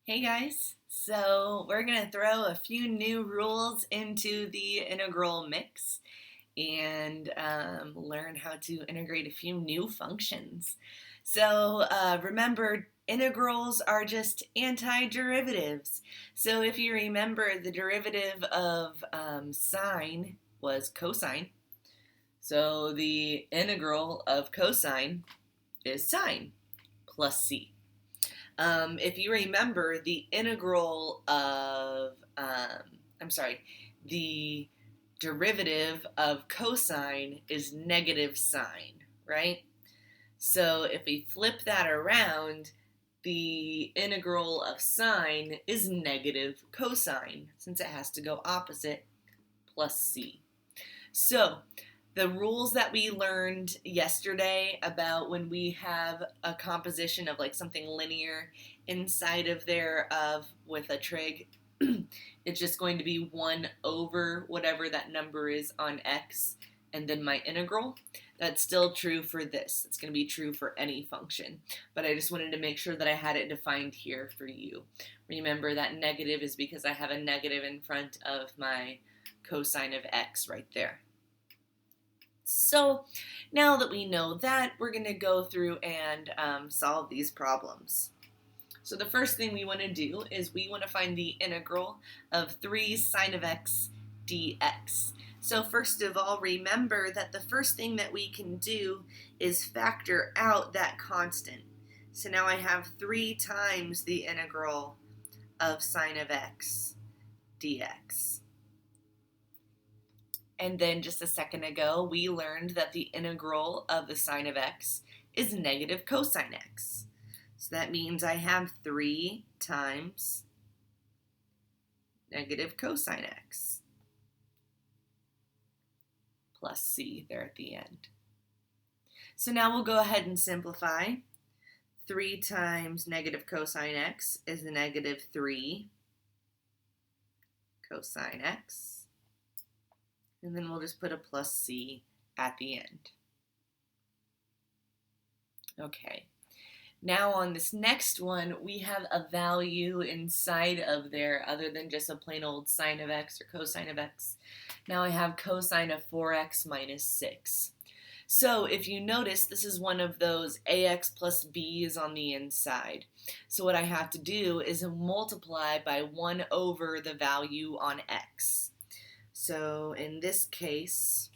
Hey guys, so we're going to throw a few new rules into the integral mix and learn how to integrate a few new functions. So remember, integrals are just antiderivatives. So if you remember, the derivative of sine was cosine. So the integral of cosine is sine plus c. If you remember, the integral of, the derivative of cosine is negative sine, right? So if we flip that around, the integral of sine is negative cosine, since it has to go opposite, plus c. So the rules that we learned yesterday about when we have a composition of like something linear inside of there of with a trig, it's just going to be 1 over whatever that number is on x and then my integral. That's still true for this. It's going to be true for any function. But I just wanted to make sure that I had it defined here for you. Remember that negative is because I have a negative in front of my cosine of x right there. So now that we know that, we're going to go through and solve these problems. So the first thing we want to do is we want to find the integral of 3 sine of x dx. So first of all, remember that the first thing that we can do is factor out that constant. So now I have 3 times the integral of sine of x dx. And then just a second ago, we learned that the integral of the sine of x is negative cosine x. So that means I have 3 times negative cosine x plus c there at the end. So now we'll go ahead and simplify. 3 times negative cosine x is negative 3 cosine x. And then we'll just put a plus c at the end. Okay, now on this next one, we have a value inside of there other than just a plain old sine of x or cosine of x. Now I have cosine of 4x minus 6. So if you notice, this is one of those ax plus b is on the inside. So what I have to do is multiply by 1 over the value on x. So in this case,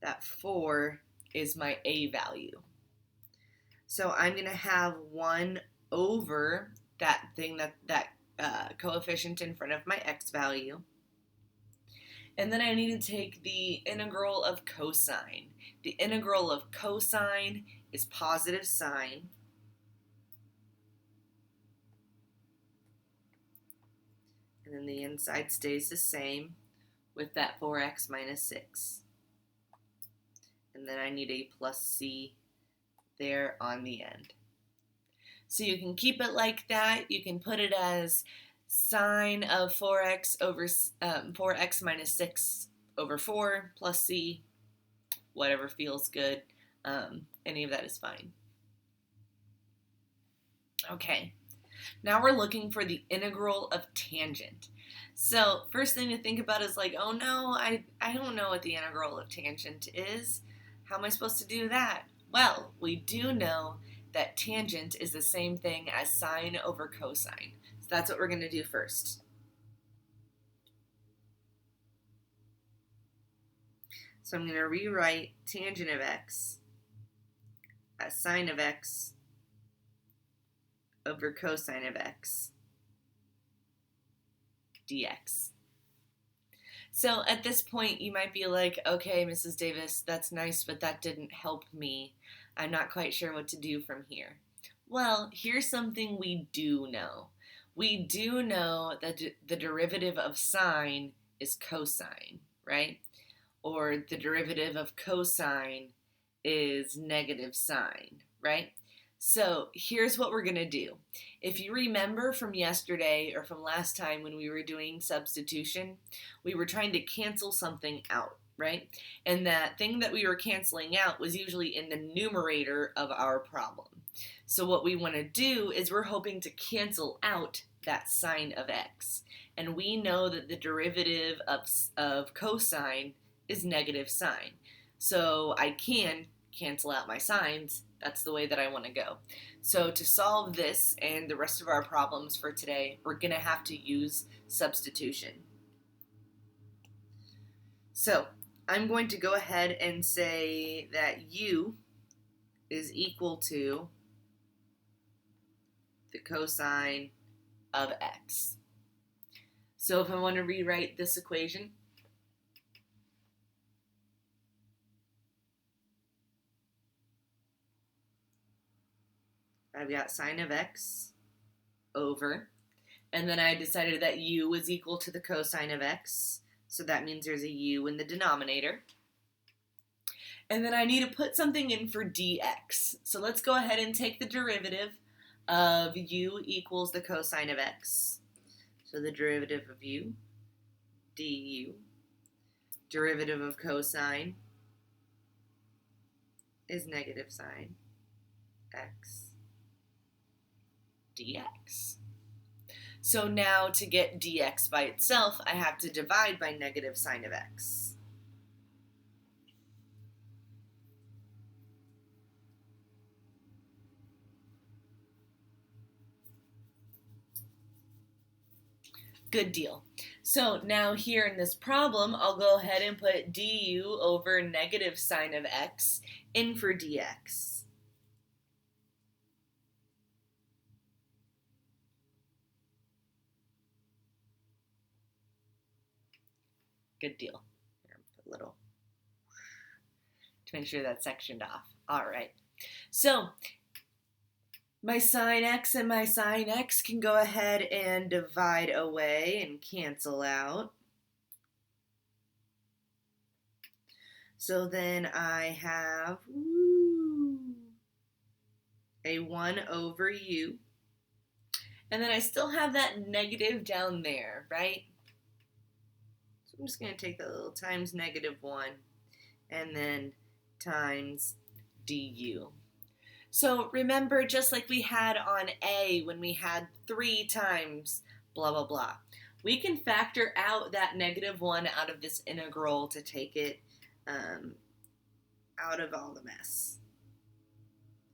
that 4 is my a value. So I'm going to have 1 over that thing, that coefficient in front of my x value. And then I need to take the integral of cosine. The integral of cosine is positive sine. And then the inside stays the same with that 4x minus 6. And then I need a plus c there on the end. So you can keep it like that. You can put it as sine of 4x over 4x minus 6 over 4 plus c, whatever feels good. Any of that is fine. Okay. Now we're looking for the integral of tangent. So first thing to think about is like, oh no, I don't know what the integral of tangent is. How am I supposed to do that? Well, we do know that tangent is the same thing as sine over cosine. So that's what we're going to do first. So I'm going to rewrite tangent of x as sine of x over cosine of x dx. So at this point, you might be like, okay, Mrs. Davis, that's nice, but that didn't help me. I'm not quite sure what to do from here. Well, here's something we do know. We do know that the derivative of sine is cosine, right? Or the derivative of cosine is negative sine, right? So here's what we're going to do. If you remember from yesterday or from last time when we were doing substitution, we were trying to cancel something out, right? And that thing that we were canceling out was usually in the numerator of our problem. So what we want to do is we're hoping to cancel out that sine of x. And we know that the derivative of cosine is negative sine. So I can cancel out my sines. That's the way that I want to go. So to solve this and the rest of our problems for today, we're going to have to use substitution. So I'm going to go ahead and say that u is equal to the cosine of x. So if I want to rewrite this equation, I've got sine of x over, and then I decided that u was equal to the cosine of x, so that means there's a u in the denominator. And then I need to put something in for dx. So let's go ahead and take the derivative of u equals the cosine of x. So the derivative of u, du, derivative of cosine is negative sine x dx. So now to get dx by itself, I have to divide by negative sine of x. Good deal. So now here in this problem, I'll go ahead and put du over negative sine of x in for dx. Good deal. Here, put a little to make sure that's sectioned off. All right. So my sine x and my sine x can go ahead and divide away and cancel out. So then I have a 1 over u. And then I still have that negative down there, right? So I'm just going to take that little times negative 1 and then times du. So remember, just like we had on A when we had 3 times blah, blah, blah, we can factor out that negative 1 out of this integral to take it out of all the mess.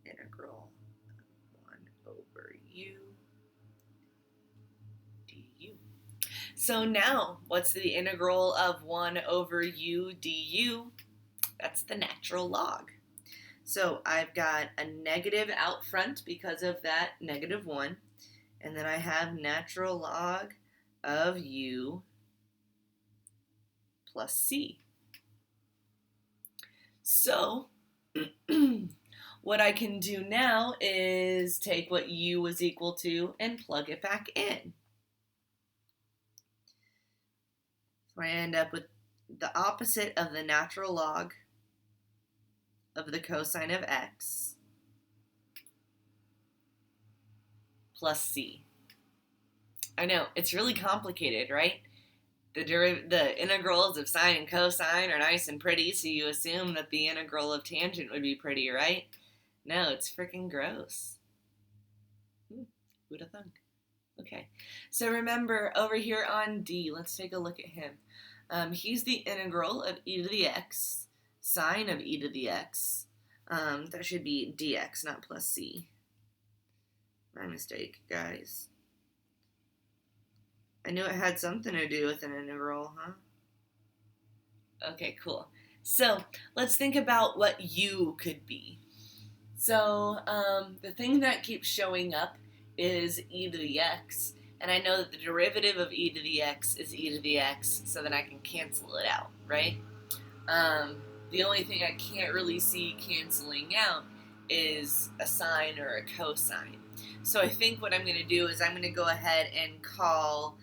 Integral 1 over u du. So now, what's the integral of 1 over u du? That's the natural log. So I've got a negative out front because of that negative 1. And then I have natural log of u plus c. So what I can do now is take what u was equal to and plug it back in. So I end up with the opposite of the natural log of the cosine of x plus c. I know, it's really complicated, right? The integrals of sine and cosine are nice and pretty, so you assume that the integral of tangent would be pretty, right? No, it's freaking gross. Who'd have thunk? Okay, so remember over here on D, let's take a look at him. He's the integral of e to the x, sine of e to the x. That should be dx, not plus c. My mistake, guys. I knew it had something to do with an integral, huh? Okay, cool. So let's think about what u could be. So the thing that keeps showing up is e to the x, and I know that the derivative of e to the x is e to the x, so that I can cancel it out, right? The only thing I can't really see canceling out is a sine or a cosine. So I think what I'm going to do is I'm going to go ahead and call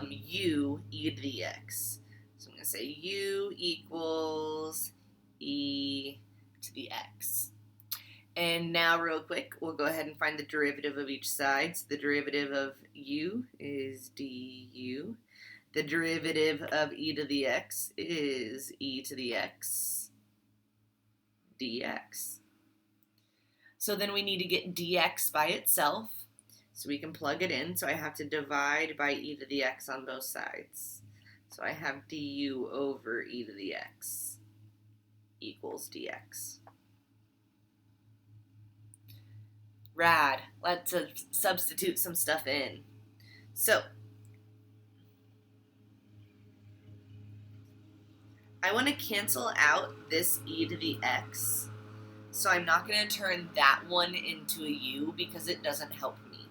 u e to the x. So I'm going to say u equals e to the x. And now real quick, we'll go ahead and find the derivative of each side. So the derivative of u is du. The derivative of e to the x is e to the x dx. So then we need to get dx by itself, so we can plug it in. So I have to divide by e to the x on both sides. So I have du over e to the x equals dx. Rad. Let's substitute some stuff in. So I want to cancel out this e to the x. So I'm not going to turn that one into a u because it doesn't help me.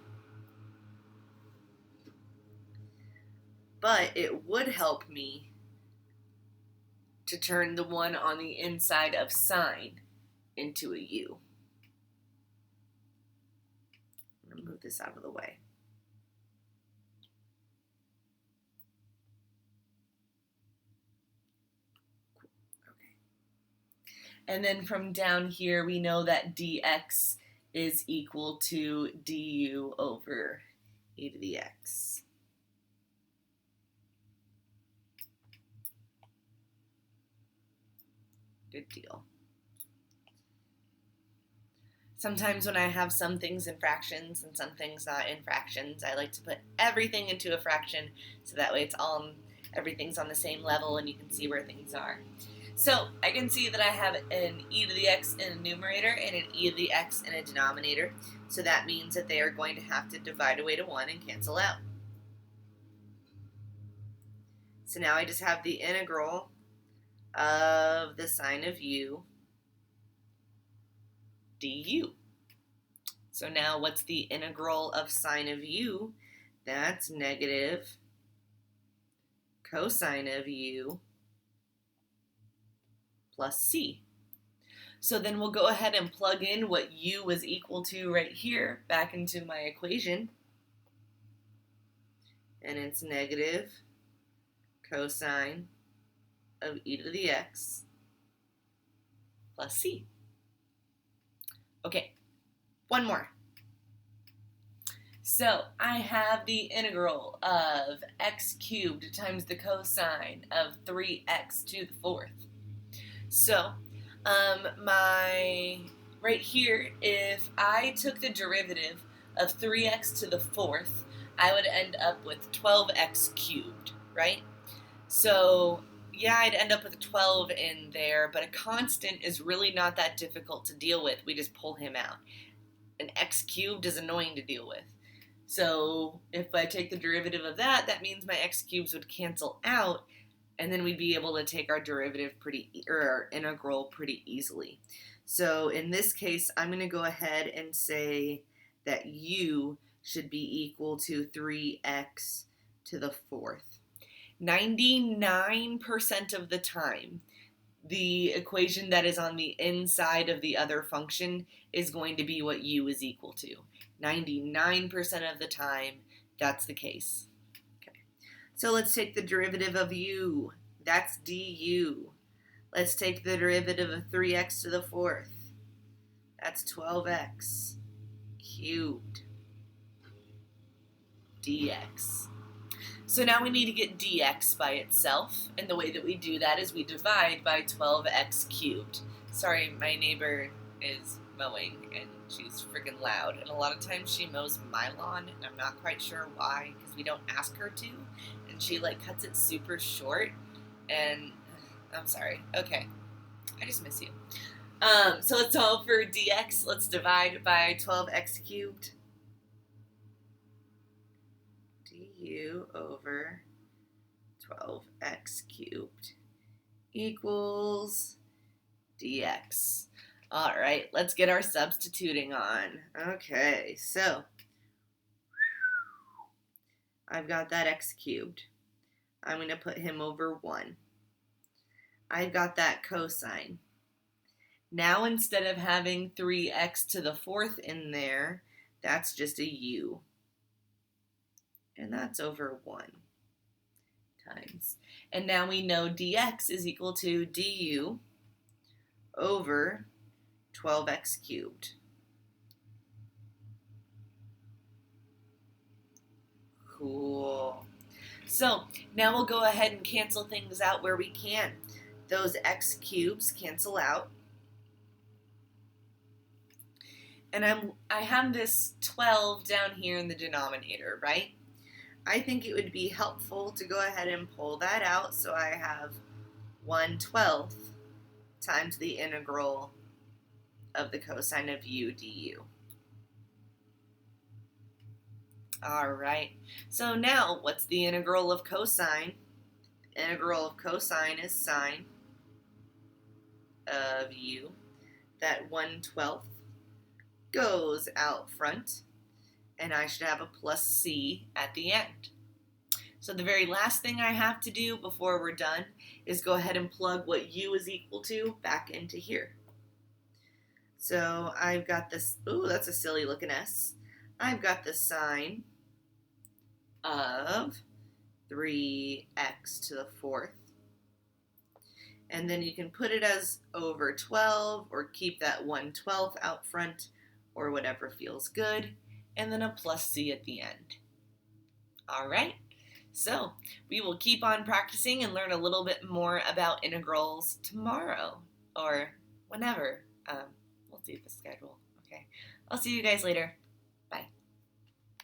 But it would help me to turn the one on the inside of sine into a u. I'm going to move this out of the way. And then from down here, we know that dx is equal to du over e to the x. Good deal. Sometimes when I have some things in fractions and some things not in fractions, I like to put everything into a fraction so that way everything's on the same level and you can see where things are. So I can see that I have an e to the x in a numerator and an e to the x in a denominator. So that means that they are going to have to divide away to 1 and cancel out. So now I just have the integral of the sine of u du. So now what's the integral of sine of u? That's negative cosine of u plus c. So then we'll go ahead and plug in what u was equal to right here back into my equation. And it's negative cosine of e to the x plus c. Okay, one more. So I have the integral of x cubed times the cosine of 3x to the 4th. So right here, if I took the derivative of 3x to the 4th, I would end up with 12x cubed, right? So yeah, I'd end up with a 12 in there, but a constant is really not that difficult to deal with. We just pull him out. An x cubed is annoying to deal with. So if I take the derivative of that, that means my x cubes would cancel out, and then we'd be able to take our derivative our integral pretty easily. So in this case, I'm going to go ahead and say that u should be equal to 3x to the 4th. 99% of the time, the equation that is on the inside of the other function is going to be what u is equal to. 99% of the time, that's the case. Okay. So let's take the derivative of u. That's du. Let's take the derivative of 3x to the 4th. That's 12x cubed dx. So now we need to get dx by itself, and the way that we do that is we divide by 12x cubed. Sorry, my neighbor is mowing, and she's freaking loud, and a lot of times she mows my lawn, and I'm not quite sure why, because we don't ask her to, and she cuts it super short, and I'm sorry. Okay, I just miss you. So let's solve for dx. Let's divide by 12x cubed. Du over 12x cubed equals dx. All right, let's get our substituting on. Okay, so I've got that x cubed. I'm going to put him over 1. I've got that cosine. Now instead of having 3x to the 4th in there, that's just a u. And that's over 1 times. And now we know dx is equal to du over 12x cubed. Cool. So now we'll go ahead and cancel things out where we can. Those x cubes cancel out. And I have this 12 down here in the denominator, right? I think it would be helpful to go ahead and pull that out, so I have 1/12 times the integral of the cosine of u du. All right, so now what's the integral of cosine? The integral of cosine is sine of u. That 1/12 goes out front, and I should have a plus c at the end. So the very last thing I have to do before we're done is go ahead and plug what u is equal to back into here. So I've got this, ooh, that's a silly looking s. I've got the sine of 3x to the 4th. And then you can put it as over 12 or keep that 1/12 out front or whatever feels good. And then a plus c at the end. All right. So we will keep on practicing and learn a little bit more about integrals tomorrow or whenever. We'll see the schedule. Okay. I'll see you guys later.